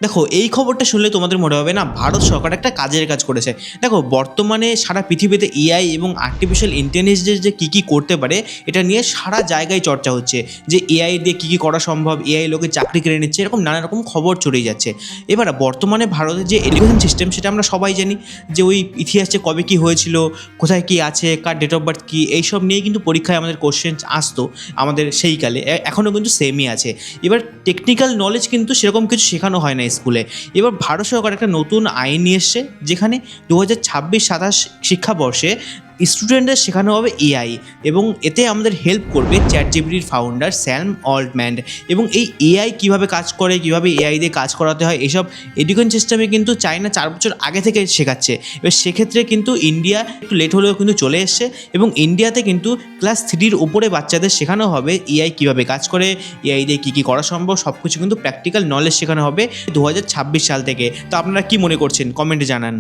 দেখো, এই খবরটা শুনলে তোমাদের মনে হবে না ভারত সরকার একটা কাজের কাজ করেছে। দেখো, বর্তমানে সারা পৃথিবীতে এআই এবং আর্টিফিশিয়াল ইন্টেলিজেন্স যে কী করতে পারে এটা নিয়ে সারা জায়গায় চর্চা হচ্ছে, যে এআই দিয়ে কী করা সম্ভব, এআই লোকের চাকরি কেড়ে নিচ্ছে, এরকম নানা রকম খবর ছড়িয়ে যাচ্ছে। এবার বর্তমানে ভারতের যে এডুকেশন সিস্টেম সেটা আমরা সবাই জানি, যে ওই ইতিহাসে কবে কী হয়েছিল, কোথায় কী আছে, কার ডেট অফ বার্থ কী, এইসব নিয়েই কিন্তু পরীক্ষায় আমাদের কোশ্চেন আসতো আমাদের সেই কালে, এখনও কিন্তু সেমই আছে। এবার টেকনিক্যাল নলেজ কিন্তু সেরকম কিছু শেখানো হয় না স্কুলে। এবার ভারত সরকার একটা নতুন আইন নিয়ে এসছে, যেখানে 2026-27 শিক্ষাবর্ষে স্টুডেন্টদের শেখানো হবে এআই, এবং এতে আমাদের হেল্প করবে চ্যাটজিপিটির ফাউন্ডার স্যাম অল্টম্যান। এবং এই এআই কীভাবে কাজ করে, কীভাবে এআই দিয়ে কাজ করাতে হয়, এসব এডুকেশন সিস্টেমে কিন্তু চায়না 4 বছর আগে থেকে শেখাচ্ছে। এবার সেক্ষেত্রে কিন্তু ইন্ডিয়া একটু লেট হলেও কিন্তু চলে এসছে, এবং ইন্ডিয়াতে কিন্তু ক্লাস 3-র উপরে বাচ্চাদের শেখানো হবে এআই কীভাবে কাজ করে, এআই দিয়ে কী করা সম্ভব, সব কিছু কিন্তু প্র্যাকটিক্যাল নলেজ শেখানো হবে 2026 সাল থেকে। তো আপনারা কী মনে করছেন, কমেন্টে জানান।